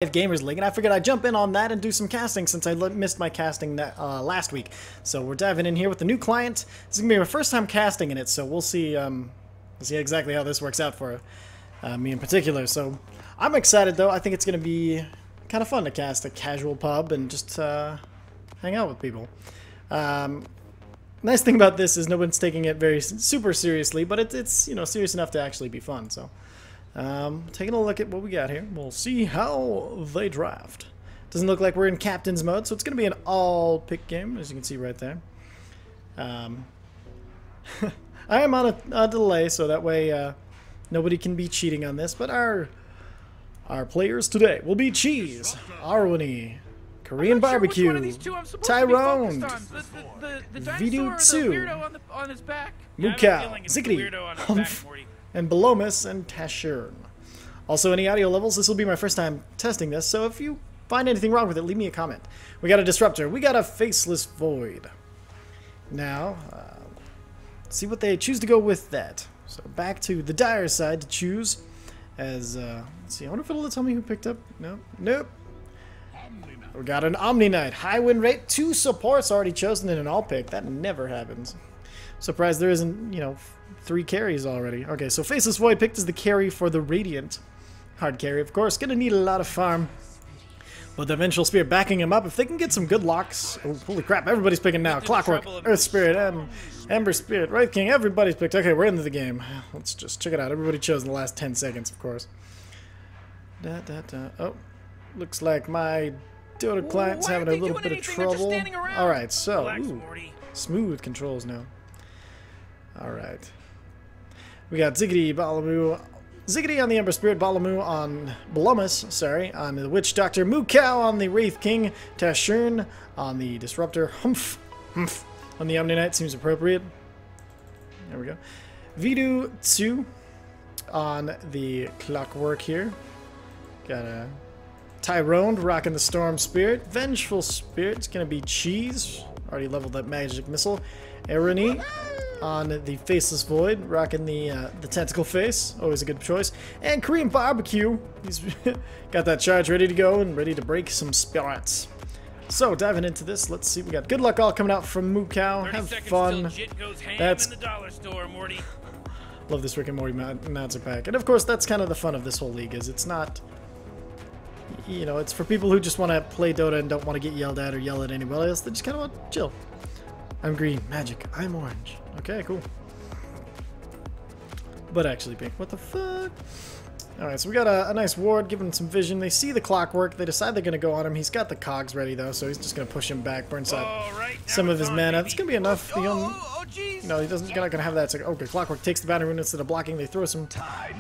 Gamers League, and I figured I'd jump in on that and do some casting since I missed my casting last week. So we're diving in here with the new client. This is gonna be my first time casting in it, so we'll see exactly how this works out for me in particular. So I'm excited though. I think it's gonna be kind of fun to cast a casual pub and just hang out with people. Nice thing about this is no one's taking it very super seriously, but it's serious enough to actually be fun. So. Taking a look at what we got here. We'll see how they draft. Doesn't look like we're in captain's mode, so it's going to be an all-pick game, as you can see right there. I am on a delay, so that way nobody can be cheating on this. But our players today will be Cheese, Arwani, Korean Barbecue, Tyrone, Vidu2, Mukau, Ziggity, Humph, and Belomus and Tashern. Also, any audio levels, this will be my first time testing this, so if you find anything wrong with it, leave me a comment. We got a Disruptor. We got a Faceless Void. Now, let's see what they choose to go with that. So back to the dire side to choose as, let's see, I wonder if it'll tell me who picked up. Nope. Nope. We got an Omni Knight. High win rate. 2 supports already chosen in an all pick. That never happens. Surprised there isn't, 3 carries already. Okay, so Faceless Void picked as the carry for the Radiant. Hard carry, of course. Gonna need a lot of farm. But the Vengeful Spirit backing him up. If they can get some good locks... Oh, holy crap, everybody's picking now. Clockwork, Earth Spirit, Ember Spirit, Wraith King. Everybody's picked. Okay, we're into the game. Let's just check it out. Everybody chose in the last 10 seconds, of course. Oh, looks like my Dota client's having a little bit of trouble. Alright, so... Ooh, smooth controls now. Alright. We got Ziggity, Balamu, Ziggity on the Ember Spirit, Balamu on Belomus, sorry, on the Witch Doctor, Mukau on the Wraith King, Tashern on the Disruptor, Humph on the Omni Knight, seems appropriate. There we go. Vidu2 on the Clockwork here. Got a Tyrone rocking the Storm Spirit, Vengeful Spirit, it's gonna be Cheese, already leveled that Magic Missile, Arwani on the Faceless Void, rocking the tentacle face, always a good choice. And Korean Barbecue, he's got that charge ready to go and ready to break some spirits. So diving into this, let's see, we got good luck all coming out from Mukau. Have fun. That's love this Rick and Morty announcer pack, and of course that's kind of the fun of this whole league. Is it's not, it's for people who just want to play Dota and don't want to get yelled at or yell at anybody else. They just kind of want to chill. I'm green. Magic. I'm orange. Okay, cool. But actually pink. What the fuck? Alright, so we got a nice ward, giving him some vision. They see the Clockwork. They decide they're going to go on him. He's got the cogs ready, though, so he's just going to push him back, burn some of his mana. It's going to be enough. He's not going to have that. It's like, okay, Clockwork takes the Battle Rune instead of blocking. They throw some,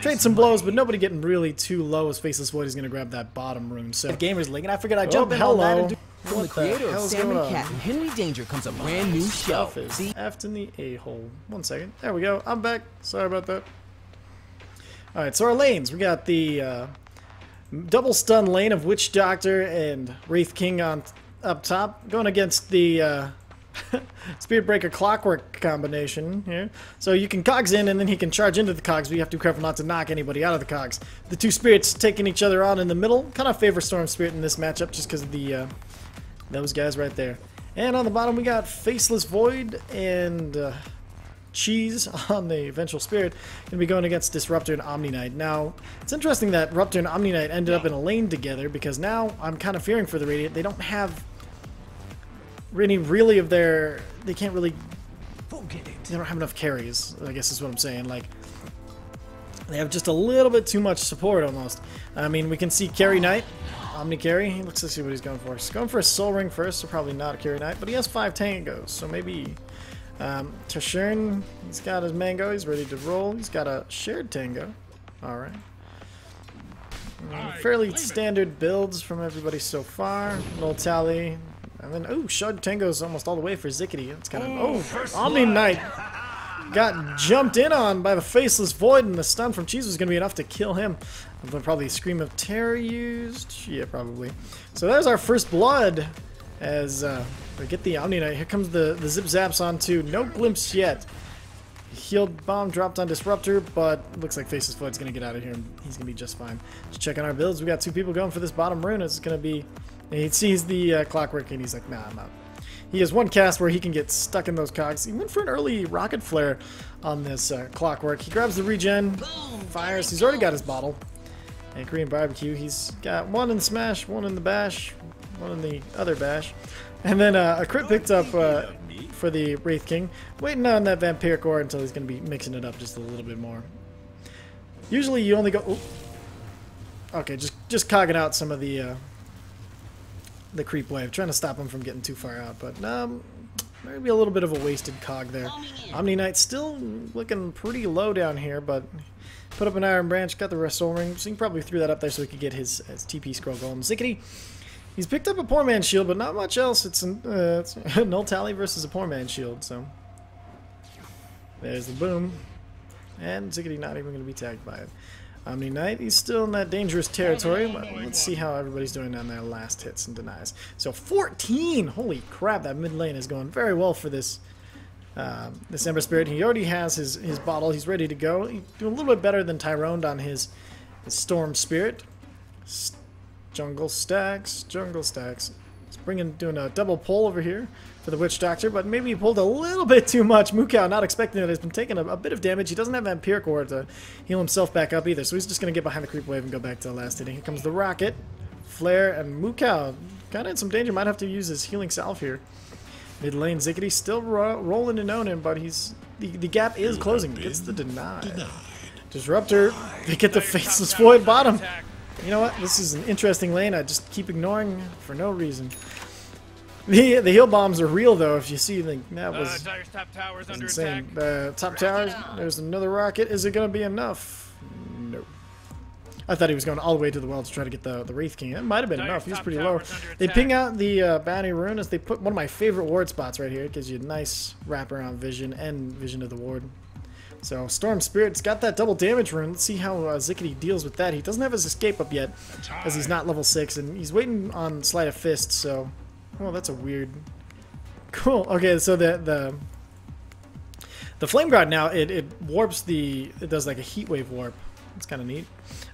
trade some blows, but nobody getting really too low as Faceless Void is going to grab that bottom rune. So, Gamers League, and I figured I'd jump in on that and do... From the creator of Salmon Cat and Henry Danger comes a brand new show. See? After the a-hole. 1 second. There we go. I'm back. Sorry about that. Alright, so our lanes. We got the double stun lane of Witch Doctor and Wraith King on up top. Going against the Spirit Breaker Clockwork combination here. So you can cogs in and then he can charge into the cogs, but you have to be careful not to knock anybody out of the cogs. The 2 spirits taking each other on in the middle. Kind of favor Storm Spirit in this matchup just because of the... those guys right there. And on the bottom we got Faceless Void and Cheese on the Vengeful Spirit. Gonna be going against Disruptor and Omni Knight. Now, it's interesting that Ruptor and Omni Knight ended up in a lane together because now I'm kind of fearing for the Radiant. They don't have any really of their... They can't really... They don't have enough carries, I guess is what I'm saying. Like, they have just a little bit too much support almost. I mean, we can see Carry Knight. Omni Carry, let's see what he's going for. He's going for a Soul Ring first, so probably not a Carry Knight, but he has 5 tangos, so maybe Tashern, he's got his mango, he's ready to roll. He's got a shared tango. Alright. Fairly standard builds from everybody so far. Null Tally. And then, oh, Shard Tango's almost all the way for Ziggity. It's kind of, Omni Knight got jumped in on by the Faceless Void, and the stun from Cheese was going to be enough to kill him. Probably Scream of Terror used. Yeah, probably. So there's our first blood as we get the Omni Knight. Here comes the Zip Zaps onto no glimpse yet. Healed bomb dropped on Disruptor, but looks like Faceless Void's going to get out of here and he's going to be just fine. Just checking our builds. We got 2 people going for this bottom rune. It's going to be... He sees the clockwork and he's like, nah, I'm out. He has one cast where he can get stuck in those cogs. He went for an early rocket flare on this clockwork. He grabs the regen, fires. He's already got his bottle. And Korean barbecue. He's got 1 in smash, 1 in the bash, 1 in the other bash. And then a crit picked up for the Wraith King. Waiting on that Vampiric Ore until he's going to be mixing it up just a little bit more. Usually you only go... Ooh. Okay, just cogging out some of the creep wave. Trying to stop him from getting too far out. But maybe a little bit of a wasted cog there. Omni Knight still looking pretty low down here, but... Put up an Iron Branch, got the Restore Ring, so he probably threw that up there so he could get his TP Scroll Golem. Zickety, he's picked up a Poor Man's Shield, but not much else. It's a Null Tally versus a Poor Man's Shield, so... There's the boom. And Zickety not even going to be tagged by it. Omni Knight, he's still in that dangerous territory, but let's see how everybody's doing on their last hits and denies. So 14! Holy crap, that mid lane is going very well for this... this Ember Spirit. He already has his bottle. He's ready to go. He's doing a little bit better than Tyrone on his Storm Spirit. Jungle stacks. He's doing a double pull over here for the Witch Doctor, but maybe he pulled a little bit too much. Mukau, not expecting it, has been taking a bit of damage. He doesn't have Vampiric Ore to heal himself back up either, so he's just going to get behind the creep wave and go back to the last hitting. Here comes the Rocket, Flare, and Mukau kind of in some danger. Might have to use his healing salve here. Mid lane, Zickety still rolling to know him, but he's the gap is closing. Gets the deny. Disruptor, they get the Faceless Void bottom. You know what? This is an interesting lane. I just keep ignoring for no reason. The heal bombs are real though. If you see, that was insane. Top towers. There's another rocket. Is it going to be enough? No. I thought he was going all the way to the well to try to get the Wraith King. It might have been enough. He's pretty low. They ping out the Bounty Rune as they put one of my favorite ward spots right here. It gives you a nice wraparound vision and vision of the ward. So Storm Spirit's got that double damage rune. Let's see how Zickety deals with that. He doesn't have his escape up yet as he's not level 6. And he's waiting on Sleight of Fist. So, well, that's a weird... Cool. Okay, so the Flame Guard now, it warps the... It does like a heat wave warp. It's kind of neat.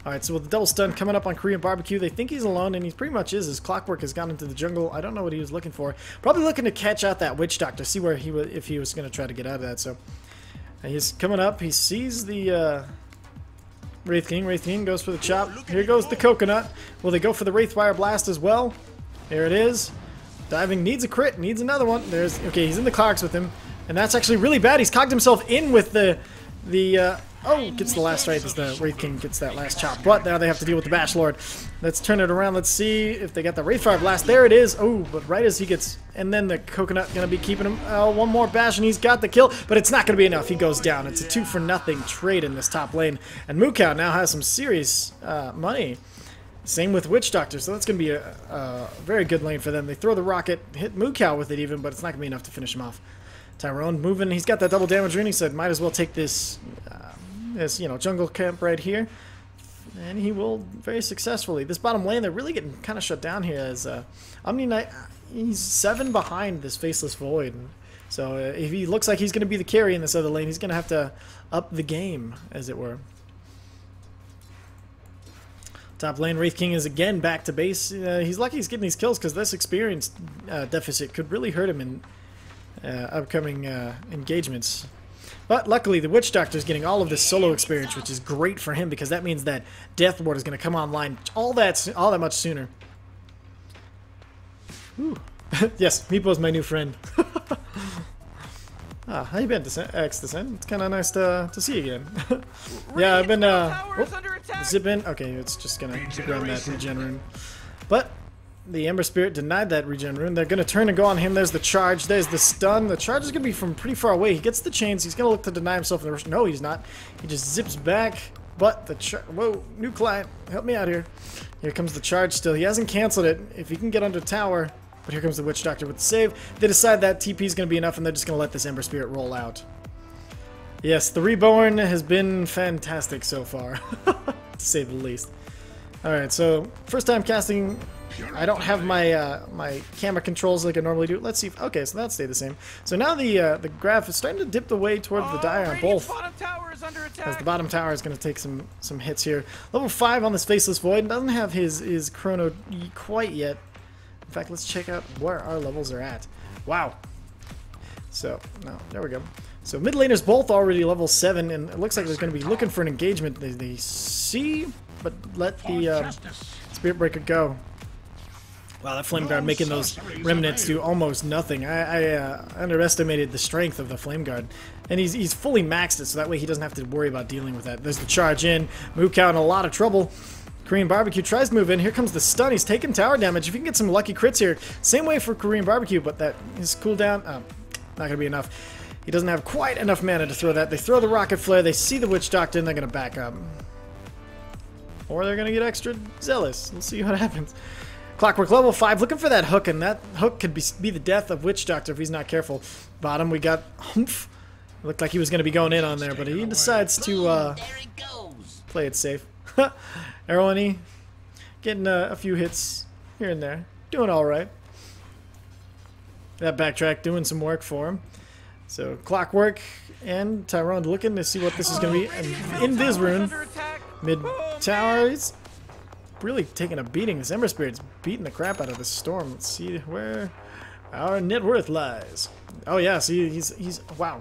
Alright, so with the double stun coming up on Korean barbecue, they think he's alone, and he pretty much is. His clockwork has gone into the jungle. I don't know what he was looking for. Probably looking to catch out that Witch Doctor, see where he was, if he was going to try to get out of that. So he's coming up. He sees the Wraith King. Wraith King goes for the chop. Here goes the coconut. Will they go for the Wraithfire Blast as well? There it is. Diving needs a crit. Needs another one. There's okay. He's in the clogs with him, and that's actually really bad. He's cogged himself in with the oh, gets the last strike as the Wraith King gets that last chop. But now they have to deal with the Bash Lord. Let's turn it around. Let's see if they got the Wraithfire Blast. There it is. Oh, but right as he gets... And then the Coconut going to be keeping him... one more bash and he's got the kill. But it's not going to be enough. He goes down. It's a 2-for-0 trade in this top lane. And Mukau now has some serious money. Same with Witch Doctor. So that's going to be a very good lane for them. They throw the rocket, hit Mukau with it even, but it's not going to be enough to finish him off. Tyrone moving. He's got that double damage rune. He said, might as well take this... This, you know, jungle camp right here, and he will very successfully. This bottom lane, they're really getting kind of shut down here as Omni Knight, he's 7 behind this Faceless Void. So if he looks like he's going to be the carry in this other lane, he's going to have to up the game, as it were. Top lane, Wraith King is again back to base. He's lucky he's getting these kills because this experience deficit could really hurt him in upcoming engagements. But luckily, the Witch Doctor is getting all of this solo experience, which is great for him because that means that Death Ward is going to come online all that much sooner. Ooh. Yes, Meepo's my new friend. How you been, X-Descent? It's kind of nice to see you again. Yeah, I've been zip in. Okay, it's just going to grab that regen rune. But the Ember Spirit denied that regen rune. They're going to turn and go on him. There's the charge. There's the stun. The charge is going to be from pretty far away. He gets the chains. He's going to look to deny himself in the rush. No, he's not. He just zips back. But the charge... Whoa, new client. Help me out here. Here comes the charge still. He hasn't canceled it. If he can get under tower... But here comes the Witch Doctor with the save. They decide that TP is going to be enough, and they're just going to let this Ember Spirit roll out. Yes, the Reborn has been fantastic so far, to say the least. Alright, so first time casting I don't have my my camera controls like I normally do. Let's see. Okay, so that stayed the same. So now the graph is starting to dip the way towards the dire on both. As the bottom tower is going to take some hits here. Level 5 on this Faceless Void doesn't have his chrono quite yet. In fact, let's check out where our levels are at. Wow. So, no, there we go. So mid laners both already level 7, and it looks like they're going to be looking for an engagement. They see, but let the Spirit Breaker go. Wow, that Flame Guard making those remnants do almost nothing. I underestimated the strength of the Flame Guard. And he's fully maxed it, so that way he doesn't have to worry about dealing with that. There's the charge in. Mookau in a lot of trouble. Korean Barbecue tries to move in. Here comes the stun. He's taking tower damage. If he can get some lucky crits here, same way for Korean Barbecue, but that his cooldown, not going to be enough. He doesn't have quite enough mana to throw that. They throw the Rocket Flare. They see the Witch Doctor, and they're going to back up. Or they're going to get extra zealous. We'll see what happens. Clockwork level 5, looking for that hook, and that hook could be the death of Witch Doctor if he's not careful. Bottom, we got Humph. Looked like he was going to be going in on there, but he decides to play it safe. Arrowany getting a few hits here and there. Doing alright. That backtrack doing some work for him. So Clockwork and Tyrone looking to see what this is going to be. And Invis Rune, mid tower, he's really taking a beating. This Ember Spirit's beating the crap out of the Storm. Let's see where our net worth lies. Oh yeah, see he's wow.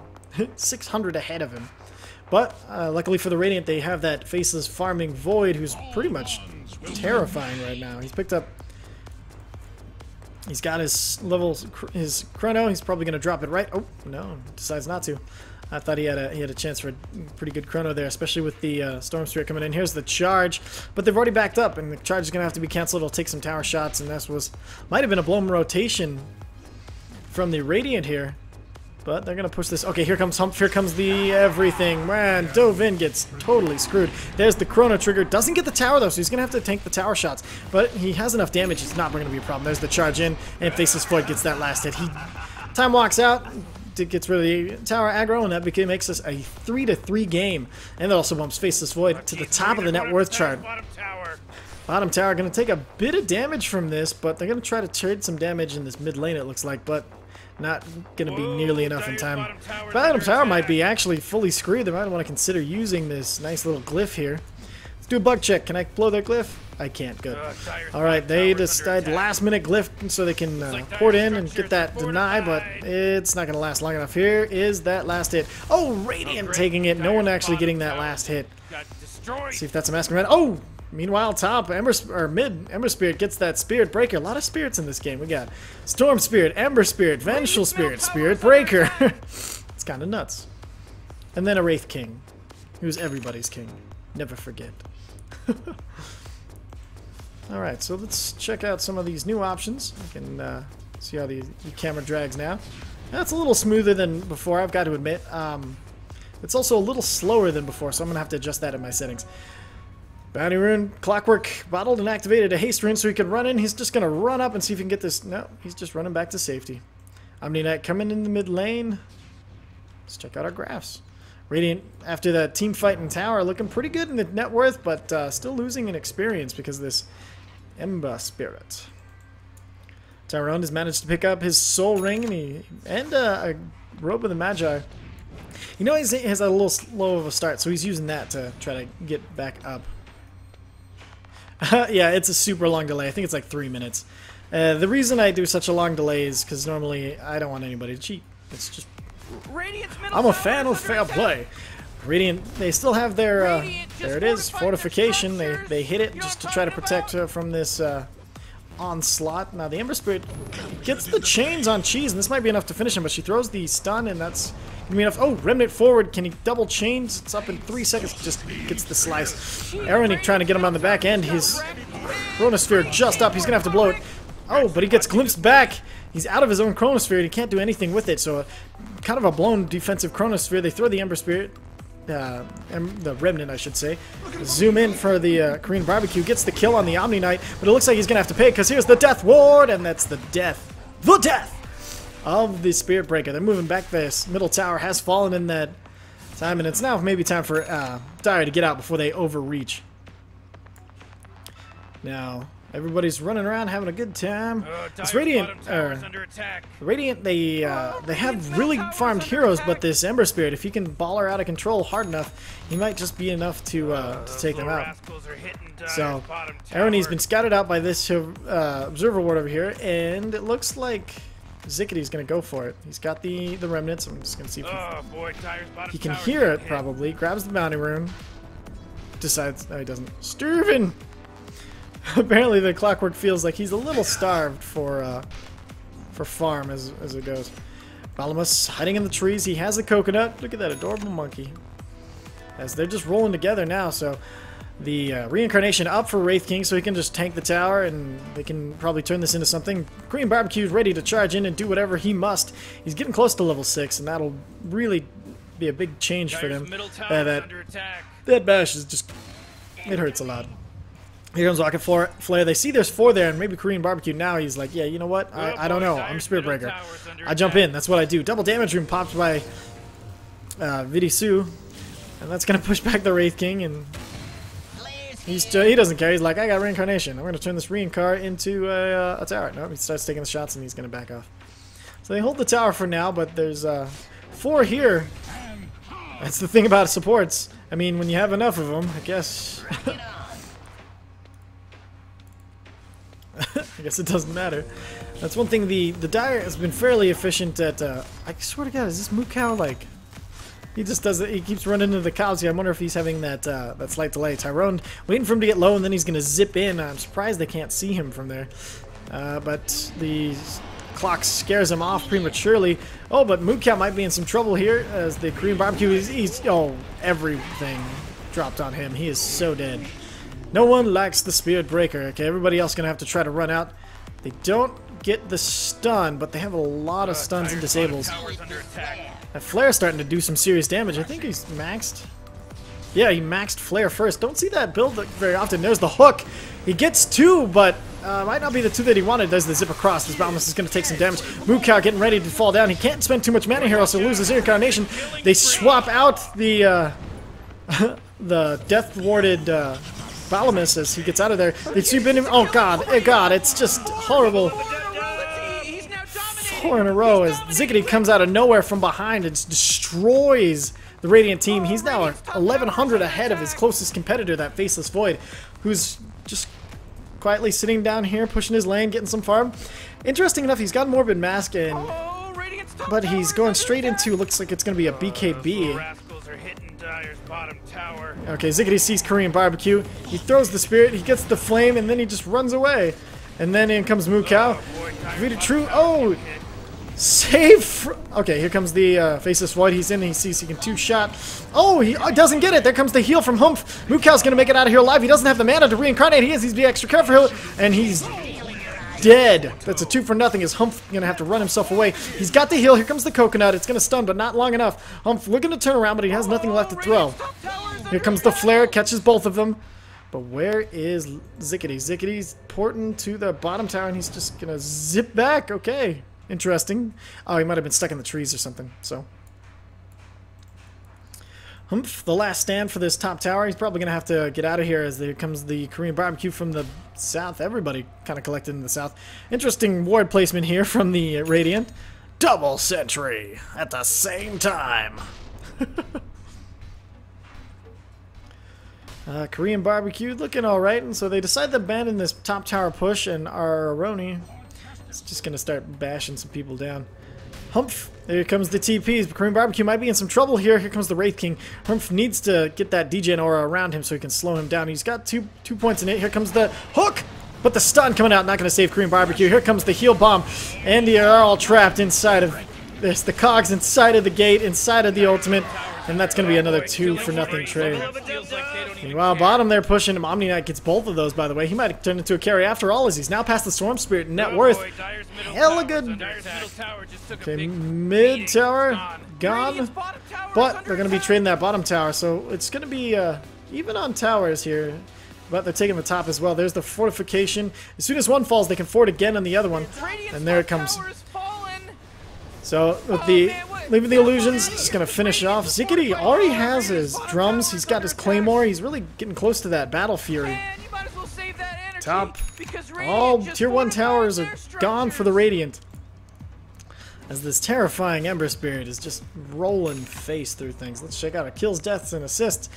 600 ahead of him. But luckily for the Radiant, they have that Faceless Farming Void, who's pretty much terrifying right now. He's picked up. He's got his levels, his chrono. He's probably going to drop it right. Oh no, decides not to. I thought he had a chance for a pretty good chrono there, especially with the Storm Spirit coming in. Here's the charge, but they've already backed up, and the charge is going to have to be canceled. It'll take some tower shots, and this might have been a blown rotation from the Radiant here. But they're going to push this. Okay, here comes Hump. Here comes the everything. Man, Dovin gets totally screwed. There's the Chrono Trigger. Doesn't get the tower, though, so he's going to have to tank the tower shots. But he has enough damage. It's not going to be a problem. There's the charge in, and Faceless Void gets that last hit. Time walks out, gets rid of the tower aggro, and that makes us a 3-3 game. And that also bumps Faceless Void to the top of the net worth chart. Bottom tower going to take a bit of damage from this, but they're going to try to trade some damage in this mid lane, it looks like. But not going to be nearly enough in time. Bottom tower might be actually fully screwed. They might want to consider using this nice little glyph here. Let's do a bug check. Can I blow their glyph? I can't. Good. Alright, they decide last minute glyph so they can port in and get that deny, but it's not going to last long enough. Here is that last hit. Oh, Radiant taking it. No one actually getting that last hit. See if that's a Masquerade. Oh! Meanwhile, top mid Ember Spirit gets that Spirit Breaker. A lot of spirits in this game. We got Storm Spirit, Ember Spirit, Vengeful Spirit, Spirit Breaker. It's kind of nuts. And then a Wraith King, who's everybody's king. Never forget. All right, so let's check out some of these new options. You can see how the camera drags now. That's a little smoother than before, I've got to admit. It's also a little slower than before, so I'm going to have to adjust that in my settings. Bounty Rune, Clockwork, bottled and activated a Haste Rune so he can run in. He's just going to run up and see if he can get this. No, he's just running back to safety. Omni Knight coming in the mid lane. Let's check out our graphs. Radiant, after that team fight in tower, looking pretty good in the net worth, but still losing in experience because of this Ember Spirit. Tyrone has managed to pick up his Soul Ring and a Robe of the Magi. You know, he has a little slow of a start, so he's using that to try to get back up. Yeah, it's a super long delay. I think it's like 3 minutes. The reason I do such a long delay is because normally I don't want anybody to cheat. It's just... I'm a fan of fair play. Radiant, they still have their... there it is, fortification. They hit it just to try to protect from this onslaught. Now the Ember Spirit gets the chains on Cheese, and this might be enough to finish him, but she throws the stun, and that's... gonna be enough. Oh, Remnant forward. Can he double chains? It's up in 3 seconds. Just gets the slice. Arrowny trying to get him on the back end. His Chronosphere just up. He's gonna have to blow it. Oh, but he gets glimpsed back. He's out of his own Chronosphere. He can't do anything with it. So, kind of a blown defensive Chronosphere. They throw the Ember Spirit. The Remnant, I should say. Zoom in for the Korean Barbecue. Gets the kill on the Omni Knight. But it looks like he's gonna have to pay because here's the Death Ward. And that's the death. The death! Of the Spirit Breaker. They're moving back. This middle tower has fallen in that time, and it's now maybe time for Dire to get out before they overreach. Now, Everybody's running around having a good time. This Dire's Radiant, bottom tower's under attack. Radiant, they have really farmed heroes, but this Ember Spirit, if he can ball her out of control hard enough, he might just be enough to take them out. So, Aroni's been scouted out by this Observer Ward over here, and it looks like Zickety's going to go for it. He's got the remnants. I'm just going to see if he can hear it, probably. Grabs the bounty rune. Decides, no, he doesn't. Sturvin! Apparently the Clockwork feels like he's a little starved for farm as it goes. Balamus hiding in the trees. He has a coconut. Look at that adorable monkey. As they're just rolling together now, so the reincarnation up for Wraith King so he can just tank the tower and they can probably turn this into something. Korean Barbecue is ready to charge in and do whatever he must. He's getting close to level 6 and that'll really be a big change for them. That bash is just, it hurts a lot. Here comes Rocket Flare. They see there's 4 there, and maybe Korean Barbecue now. He's like, yeah, you know what? I don't know. I'm Spirit Breaker. I jump in. That's what I do. Double damage room popped by Vidisu, and that's going to push back the Wraith King, and he doesn't care. He's like, I got Reincarnation. I'm going to turn this Reincar into a tower. Nope, he starts taking the shots, and he's going to back off. So they hold the tower for now, but there's 4 here. That's the thing about supports. I mean, when you have enough of them, I guess... I guess it doesn't matter. That's one thing. The Dire has been fairly efficient at. I swear to God, is this Mukau like? He just does it. He keeps running into the cows here. I wonder if he's having that that slight delay. Tyrone waiting for him to get low, and then he's gonna zip in. I'm surprised they can't see him from there. But the clock scares him off prematurely. Oh, but Mukau might be in some trouble here as the Korean Barbecue is. Oh, everything dropped on him. He is so dead. No one likes the Spirit Breaker. Okay, everybody else gonna have to try to run out. They don't get the stun, but they have a lot of stuns and disables. That Flare's starting to do some serious damage. I think he's maxed. Yeah, he maxed Flare first. Don't see that build very often. There's the hook. He gets 2, but might not be the 2 that he wanted. Does the zip across. This Boundless is going to take some damage. Mukau getting ready to fall down. He can't spend too much mana here, else he'll lose his Incarnation. They swap out the the death warded Balamus as he gets out of there. They sweep in him. Oh god, it's just horrible. 4 in a row as Ziggity comes out of nowhere from behind and destroys the Radiant team. He's now 1100 ahead of his closest competitor, that Faceless Void, who's just quietly sitting down here, pushing his lane, getting some farm. Interesting enough, he's got Morbid Mask, but he's going straight into, looks like it's going to be a BKB. Okay, Ziggity sees Korean Barbecue. He throws the Spirit, he gets the Flame, and then he just runs away. And then in comes Mukau. Vita True. Oh! Save! Okay, here comes the Faceless Void. He's in, he sees he can 2-shot. Oh, he doesn't get it! There comes the heal from Humph. Mukau's gonna make it out of here alive. He doesn't have the mana to reincarnate. He's being extra careful, and he's dead. That's a 2 for nothing. Is Humph gonna have to run himself away? He's got the heal. Here comes the coconut. It's gonna stun, but not long enough. Humph looking to turn around, but he has nothing left to throw. Here comes the flare. Catches both of them. But where is Ziggity? Zickity's porting to the bottom tower, and he's just gonna zip back. Okay, interesting. Oh, he might have been stuck in the trees or something. So Humph, the last stand for this top tower. He's probably gonna have to get out of here as there comes the Korean Barbecue from the south. Everybody kind of collected in the south. Interesting ward placement here from the Radiant. Double sentry at the same time. Korean Barbecue looking alright, and so they decide to abandon this top tower push, and our Aroni is just gonna start bashing some people down. Humph, there comes the TPs, but Korean Barbecue might be in some trouble here. Here comes the Wraith King. Humph needs to get that degen aura around him so he can slow him down. He's got two points in it. Here comes the hook, but the stun coming out, not gonna save Korean Barbecue. Here comes the heal bomb, and they are all trapped inside of this. The cogs inside of the gate, inside of the ultimate. And that's going to be another 2 for nothing trade. Meanwhile, bottom there pushing him. Omni Knight gets both of those, by the way. He might have turned into a carry after all, as he's now past the Storm Spirit. Net worth. Hella good. Okay, mid tower gone. But they're going to be trading that bottom tower. So it's going to be even on towers here. But they're taking the top as well. There's the fortification. As soon as one falls, they can fort again on the other one. And there it comes. So with the leaving the illusions, just gonna finish off. Ziggity already has his drums. He's got his claymore. He's really getting close to that battle fury. top. All tier 1 towers are gone for the Radiant. As this terrifying Ember Spirit is just rolling face through things. Let's check out our kills, deaths, and assists.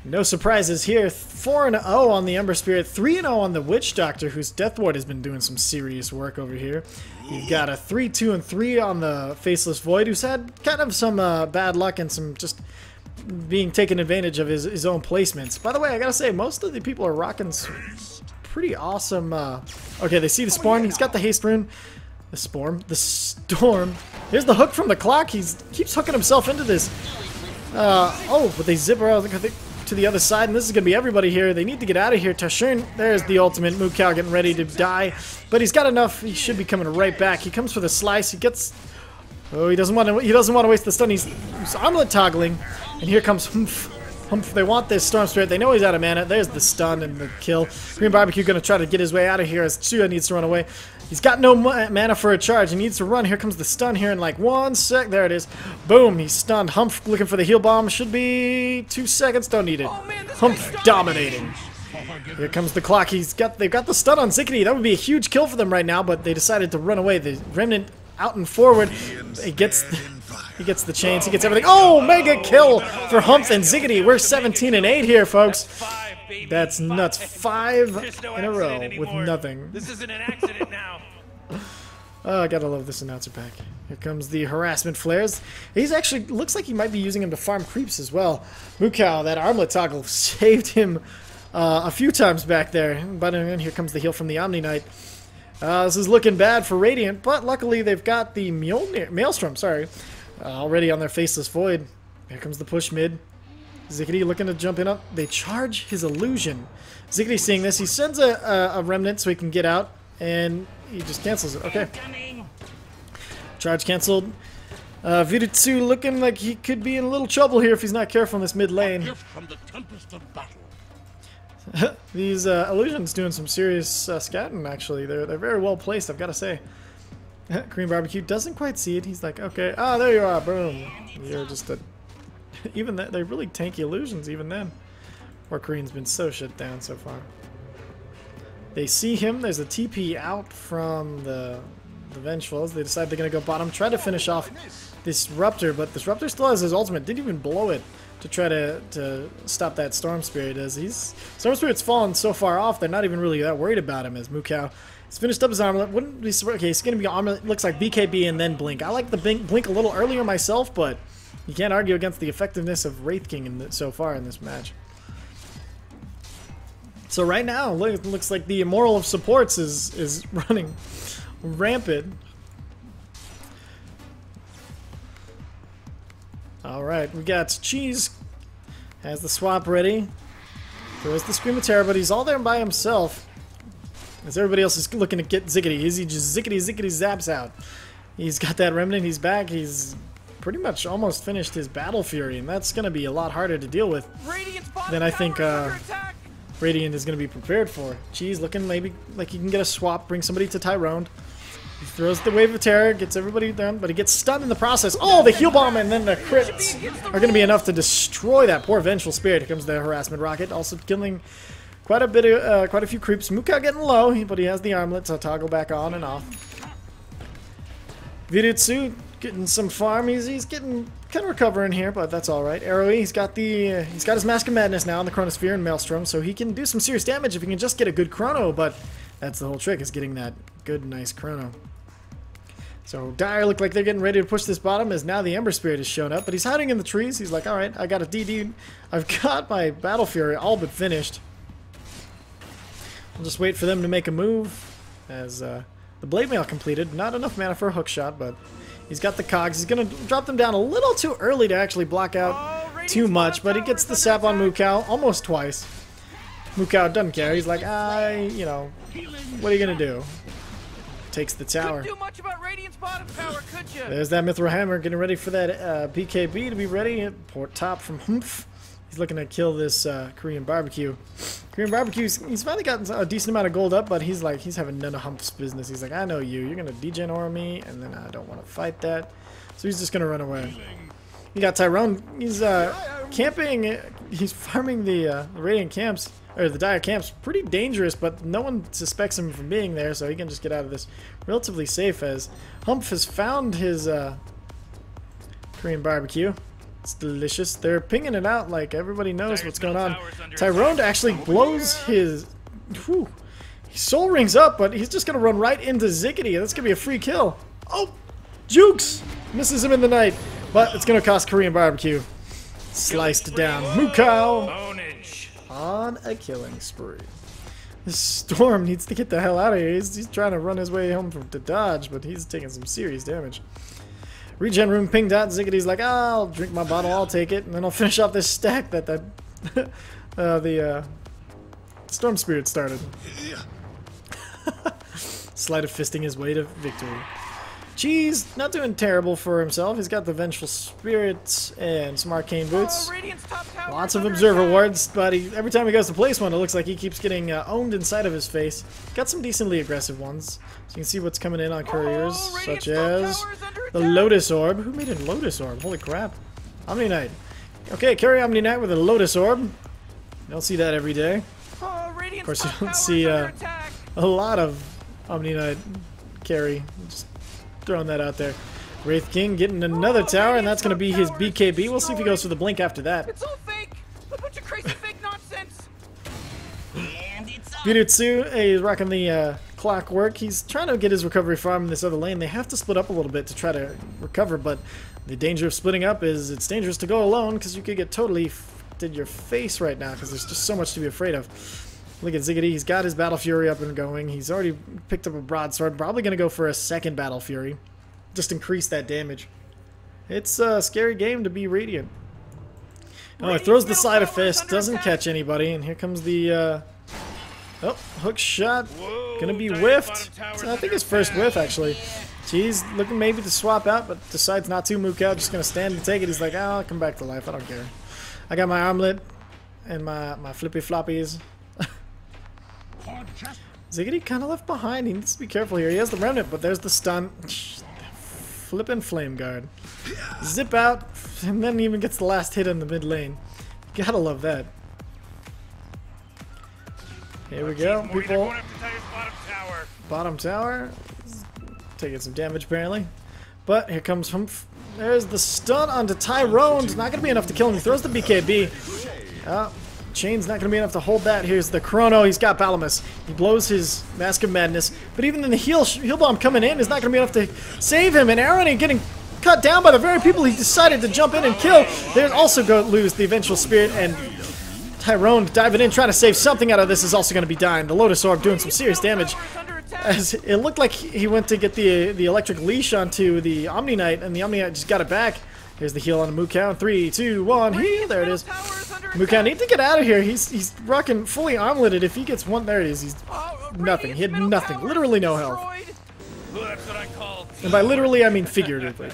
No surprises here. 4-0 on the Ember Spirit, 3-0 on the Witch Doctor, whose Death Ward has been doing some serious work over here. You've got a 3-2-3 on the Faceless Void, who's had kind of some bad luck and some just being taken advantage of his own placements. By the way, I gotta say, most of the people are rocking some pretty awesome... Okay, they see the Spawn. He's got the Haste Rune. The Storm. Here's the hook from the clock. He keeps hooking himself into this. Oh, but they zip around to the other side, and this is going to be everybody here. They need to get out of here. Tashern, there's the ultimate. Mukau getting ready to die, but he's got enough. He should be coming right back. He comes for the slice. He gets... Oh, he doesn't want to waste the stun. He's armlet toggling, and here comes Humph. Humph. They want this Storm Spirit. They know he's out of mana. There's the stun and the kill. Korean Barbecue going to try to get his way out of here as Tsuya needs to run away. He's got no mana for a charge. He needs to run. Here comes the stun here in like 1 sec. There it is. Boom. He's stunned. Humph looking for the heal bomb. Should be 2 seconds. Don't need it. Humph dominating. Here comes the clock. They've got the stun on Zickety. That would be a huge kill for them right now, but they decided to run away. The Remnant out and forward. He gets the chains. He gets everything. Oh, mega kill for Humph and Zickety. We're 17-8 here, folks. That's nuts. 5 in a row with nothing. This isn't an accident now. Oh, I gotta love this announcer pack. Here comes the harassment flares. He's actually looks like he might be using him to farm creeps as well. Mukau, that armlet toggle saved him a few times back there. But then here comes the heal from the Omni Knight. This is looking bad for Radiant, but luckily they've got the Maelstrom, already on their Faceless Void. Here comes the push mid. Zickety looking to jump in up. They charge his illusion. Zickety seeing this, he sends a remnant so he can get out, and he just cancels it. Okay. Charge canceled. Viritsu looking like he could be in a little trouble here if he's not careful in this mid lane. These illusions doing some serious scatting, actually. They're very well placed, I've got to say. Korean Barbecue doesn't quite see it. He's like, okay, there you are, boom. You're just a... Even that, they're really tanky illusions even then. Or Korean's been so shut down so far. They see him. There's a TP out from the Vengefulls. They decide they're going to go bottom. Try to finish off this Disruptor, but Disruptor still has his ultimate. Didn't even blow it to try to stop that Storm Spirit. As Storm Spirit's fallen so far off, they're not even really that worried about him. As Mukau has finished up his armlet. Wouldn't be okay. It's going to be armlet. Looks like BKB and then Blink. I like the Blink a little earlier myself, but you can't argue against the effectiveness of Wraith King so far in this match. So right now, it looks like the Immoral of Supports is running rampant. Alright, we got Cheese. Has the swap ready. Throws the Scream of Terror, but he's all there by himself. As everybody else is looking to get Zickety. He just zickety zaps out. He's got that Remnant, he's back, he's pretty much almost finished his Battle Fury, and that's going to be a lot harder to deal with than I think Radiant is going to be prepared for. Cheese looking maybe like he can get a swap, bring somebody to Tyrone. He throws the Wave of Terror, gets everybody down, but he gets stunned in the process. Oh, the heal bomb and then the crits are going to be enough to destroy that poor Vengeful Spirit. Here comes the Harassment Rocket, also killing quite a few creeps. Mukau getting low, but he has the armlet to toggle back on and off. Viritsu getting some farm. He's getting kind of recovering here, but that's all right. Arrowy, he's got his Mask of Madness now on the Chronosphere and Maelstrom, so he can do some serious damage if he can just get a good chrono. But that's the whole trick, is getting that good, nice chrono. So Dire look like they're getting ready to push this bottom, as now the Ember Spirit has shown up, but he's hiding in the trees. He's like, all right, I got a DD. I've got my Battle Fury all but finished. I'll just wait for them to make a move, as the Blade Mail completed. Not enough mana for a hook shot, but he's got the cogs. He's going to drop them down a little too early to actually block out too much, but he gets the sap on Mukau almost twice. Mukau doesn't care. He's like, you know, what are you going to do? Takes the tower. Couldn't do much about Radiant's bottom tower, could you? There's that Mithril Hammer getting ready for that BKB to be ready. Port top from Humph. He's looking to kill this Korean Barbecue. Korean Barbecue, he's finally gotten a decent amount of gold up, but he's having none of Humph's business. He's like, I know you. You're going to degen aura me, and then I don't want to fight that. So he's just going to run away. You got Tyrone. He's camping. He's farming the Radiant camps. or the Dire camp's pretty dangerous, but no one suspects him from being there, so he can just get out of this relatively safe as Humph has found his Korean barbecue. It's delicious. They're pinging it out like everybody knows what's going on. Tyrone actually blows his... Whew, Soul Rings up, but he's just going to run right into Ziggity. That's going to be a free kill. Oh, Jukes misses him in the night, but it's going to cost Korean barbecue. Sliced down. Mukau on a killing spree. This Storm needs to get the hell out of here. He's trying to run his way home to dodge, but he's taking some serious damage. Regen room pinged out. Ziggity's like, I'll drink my bottle, I'll take it, and then I'll finish off this stack that the Storm Spirit started. Sleight of fisting his way to victory. Cheese, not doing terrible for himself. He's got the Vengeful Spirits and some Arcane Boots. Lots of Observer Wards, but every time he goes to place one, it looks like he keeps getting owned inside of his face. Got some decently aggressive ones. So you can see what's coming in on couriers, such as the Lotus Orb. Who made a Lotus Orb? Holy crap. Omni Knight. Okay, carry Omni Knight with a Lotus Orb. You don't see that every day. Of course, you don't see a lot of Omni Knight carry. Just throwing that out there. Wraith King getting another tower, and that's going to be his BKB. We'll see if he goes for the blink after that. It's all fake. A bunch of crazy fake nonsense. Birutsu is rocking the clockwork. He's trying to get his recovery farm in this other lane. They have to split up a little bit to try to recover, but the danger of splitting up is it's dangerous to go alone because you could get totally f***ed in your face right now because there's just so much to be afraid of. Look at Ziggity. He's got his Battle Fury up and going. He's already picked up a broadsword. Probably going to go for a second Battle Fury. Just increase that damage. It's a scary game to be Radiant. Oh, it throws the Sleight of Fist. Doesn't catch anybody. And here comes the... oh, hook shot. Going to be whiffed. So I think his first whiff, actually. He's looking maybe to swap out, but decides not to. Mukau just going to stand and take it. He's like, oh, I'll come back to life. I don't care. I got my armlet and my flippy floppies. Ziggity kind of left behind. He needs to be careful here. He has the remnant, but there's the stun. Flippin' Flame Guard. Zip out, and then even gets the last hit in the mid lane. Gotta love that. Here we go. People. Bottom tower. Taking some damage apparently. But here comes Humph. There's the stun onto Tyrone. Not gonna be enough to kill him. He throws the BKB. Chain's not going to be enough to hold that. Here's the Chrono. He's got Palamus. He blows his Mask of Madness. But even then the heal bomb coming in is not going to be enough to save him. And Arani getting cut down by the very people he decided to jump in and kill. They also lose the Vengeful Spirit. And Tyrone diving in, trying to save something out of this, is also going to be dying. The Lotus Orb doing some serious damage. As it looked like he went to get the electric leash onto the Omni Knight. And the Omni Knight just got it back. Here's the heal on the Mukau. 3, 2, 1, heal. There it is. Mukau need to get out of here. He's rocking fully armleted. If he gets one, there it is. He's nothing. He had nothing. Literally no health. And by literally, I mean figuratively.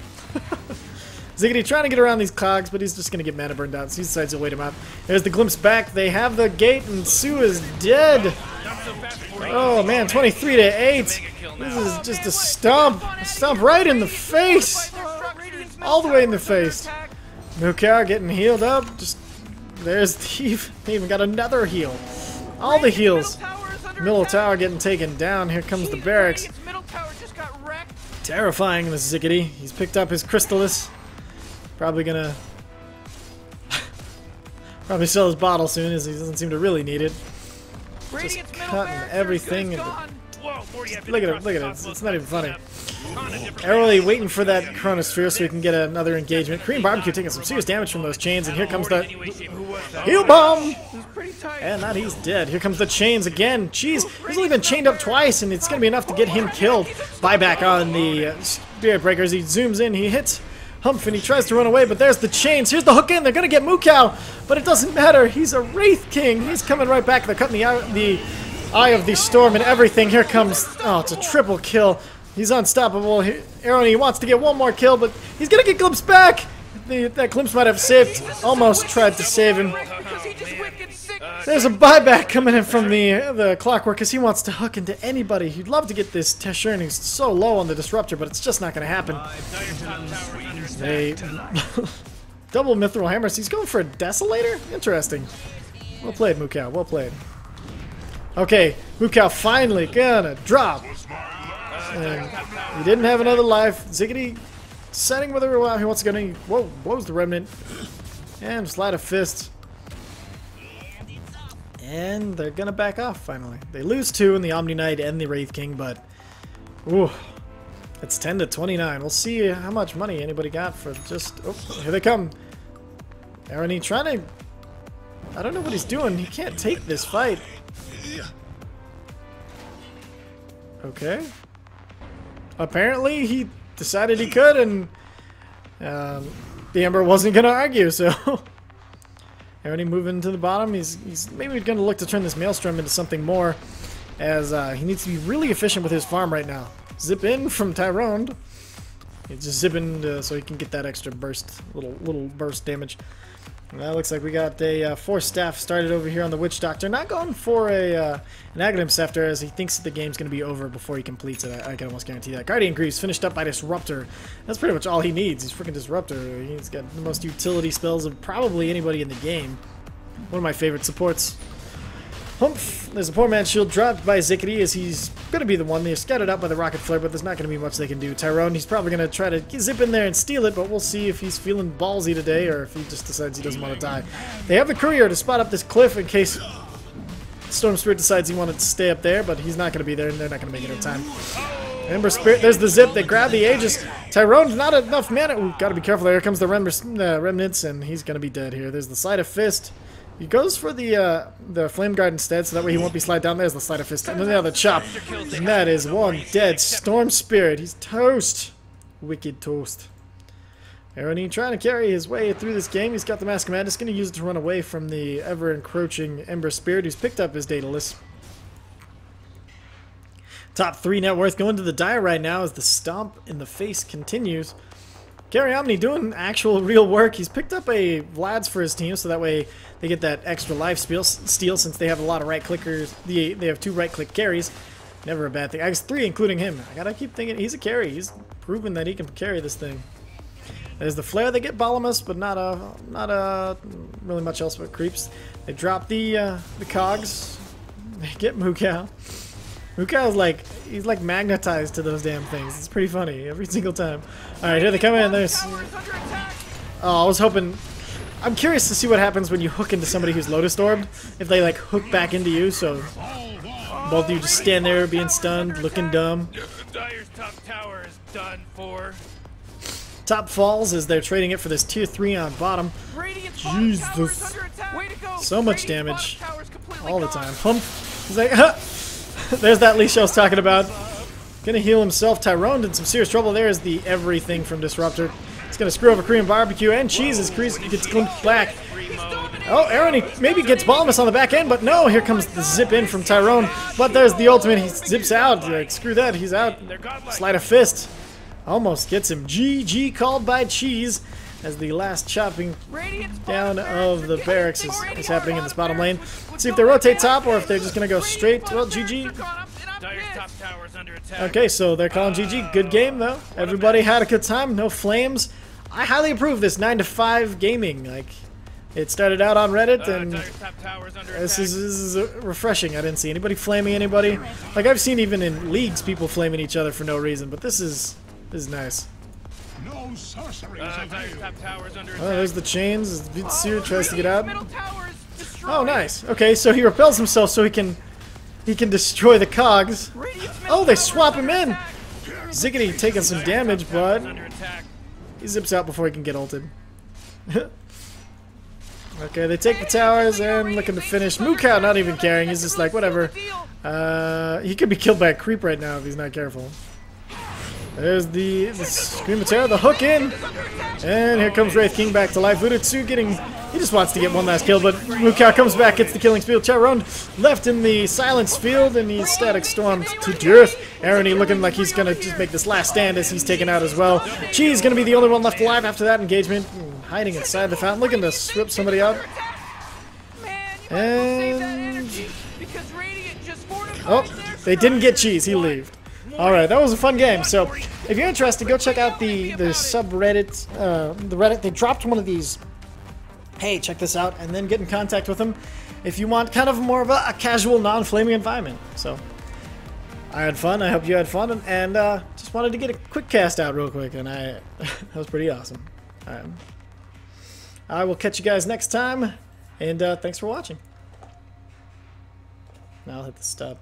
Ziggity trying to get around these cogs, but he's just going to get mana burned out, so he decides to wait him out. There's the glimpse back. They have the gate, and Sue is dead. Oh, man, 23 to 8. This is just a stomp. A stomp right in the face. All the way in the face. Mukau getting healed up. Just there's Thief. They even got another heal. All the heals. Middle tower getting taken down. Here comes the barracks. Terrifying, this Ziggity. He's picked up his Crystallis. Probably gonna probably sell his bottle soon, as he doesn't seem to really need it. Just cutting everything. Look at it, look at it. It's not even funny. Arrowly waiting for that Chronosphere so we can get another engagement. Korean Barbecue taking some serious damage from those chains, and here comes the heal bomb! And that he's dead. Here comes the chains again. Jeez, he's only been chained up twice, and it's going to be enough to get him killed. Buyback on the Spirit Breakers. He zooms in, he hits Humph, and he tries to run away, but there's the chains. Here's the hook in. They're going to get Mukau, but it doesn't matter. He's a Wraith King. He's coming right back. They're cutting the Eye of the Storm and everything. Here comes... oh, it's a triple kill. He's unstoppable. Aroni wants to get one more kill, but he's going to get Glimpse back. That Glimpse might have saved... almost tried to save him. There's a buyback coming in from the Clockwork because he wants to hook into anybody. He'd love to get this Teshurn, who's so low on the Disruptor, but it's just not going to happen. They... double Mithril Hammers. He's going for a Desolator? Interesting. Well played, Mukau. Well played. Okay, Mukau finally gonna drop. And he didn't have another life. Ziggity setting whether he wants to go. Whoa, blows the remnant. And slide a fist. And they're gonna back off finally. They lose 2 in the Omni Knight and the Wraith King, but ooh, it's 10 to 29. We'll see how much money anybody got for just. Oh, here they come. Arani trying to. I don't know what he's doing. He can't take this fight. Okay. Apparently he decided he could, and the Ember wasn't gonna argue. So. Arani moving to the bottom. He's maybe going to look to turn this Maelstrom into something more, as he needs to be really efficient with his farm right now. Zip in from Tyrone. He's just zipping so he can get that extra burst, little burst damage. And that looks like we got a Force Staff started over here on the Witch Doctor. Not going for an Aghanim Scepter, as he thinks that the game's going to be over before he completes it. I can almost guarantee that. Guardian Greaves finished up by Disruptor. That's pretty much all he needs. He's freaking Disruptor. He's got the most utility spells of probably anybody in the game. One of my favorite supports. Humph! There's a poor man's shield dropped by Zickety, as he's going to be the one. They're scattered out by the Rocket Flare, but there's not going to be much they can do. Tyrone, he's probably going to try to zip in there and steal it, but we'll see if he's feeling ballsy today or if he just decides he doesn't want to die. They have the Courier to spot up this cliff in case Storm Spirit decides he wanted to stay up there, but he's not going to be there, and they're not going to make it in time. Ember Spirit, there's the zip. They grab the Aegis. Tyrone's not enough mana. Ooh, got to be careful there. Here comes the Remnants, and he's going to be dead here. There's the Sleight of Fist. He goes for the Flame Guard instead, so that way he won't be slide down. There's the Sleight of Fist. And then the other chop. And that is one dead Storm Spirit. He's toast. Wicked toast. Arani trying to carry his way through this game. He's got the Mask of Madness. Going to use it to run away from the ever-encroaching Ember Spirit, who's picked up his Daedalus. Top 3 net worth going to the Dire right now as the stomp in the face continues. Gary Omni doing actual real work. He's picked up a Vlad's for his team, so that way they get that extra life steal since they have a lot of right clickers. They have 2 right click carries. Never a bad thing. I guess 3 including him. I gotta keep thinking he's a carry. He's proven that he can carry this thing. There's the flare. They get Balamus, but not really much else but creeps. They drop the cogs. They get Mukau. Mukau's like, he's like magnetized to those damn things. It's pretty funny every single time. Alright, here they come in. There's. Oh, I was hoping. I'm curious to see what happens when you hook into somebody who's Lotus Orbed. If they like hook back into you, so both of you just stand there being stunned, looking dumb. Dire's top tower is done for. Top falls as they're trading it for this tier 3 on bottom. Jesus. So much damage all the time. Hump. He's like, huh. There's that Lee Shell's talking about. Gonna heal himself. Tyrone in some serious trouble. There's the everything from Disruptor. It's gonna screw over Korean Barbecue and Cheese as Kreese gets glimpsed back. Oh, Aaron, he maybe gets Balmus on the back end, but no, here comes the zip in from Tyrone. But there's the ultimate. He zips out. Like, screw that, he's out. Sleight of Fist. Almost gets him. GG called by Cheese as the last chopping down of the barracks is happening in this bottom lane. Let's see if they rotate top or if they're just going to go straight. Well, GG. Okay, so they're calling GG. Good game, though. Everybody had a good time. No flames. I highly approve this 9 to 5 gaming. Like, it started out on Reddit, and this is refreshing. I didn't see anybody flaming anybody. Like, I've seen even in leagues people flaming each other for no reason, but this is nice. Oh, there's the chains. Seer tries to get out. Oh, nice. Okay, so he repels himself so he can destroy the cogs. Oh, they swap him in. Ziggity taking some damage, but he zips out before he can get ulted. Okay, they take the towers and looking to finish. Mukau not even caring. He's just like, whatever. He could be killed by a creep right now if he's not careful. There's the Scream of Terror, the hook in, and here comes Wraith King back to life. Udetsu he just wants to get one last kill, but Mukau comes back, gets the killing field. Tyrone left in the silence field, and he's static stormed to death. Arani looking like he's gonna just make this last stand as he's taken out as well. Cheese gonna be the only one left alive after that engagement, hiding inside the fountain, looking to strip somebody out. And oh, they didn't get Cheese. He left. Alright, that was a fun game. So, if you're interested, go check out the subreddit, the Reddit. They dropped one of these. Hey, check this out, and then get in contact with them. if you want kind of more of a casual, non-flaming environment. So I had fun. I hope you had fun, and just wanted to get a quick cast out real quick, and that was pretty awesome. All right. I will catch you guys next time, and thanks for watching. Now I'll hit the stop.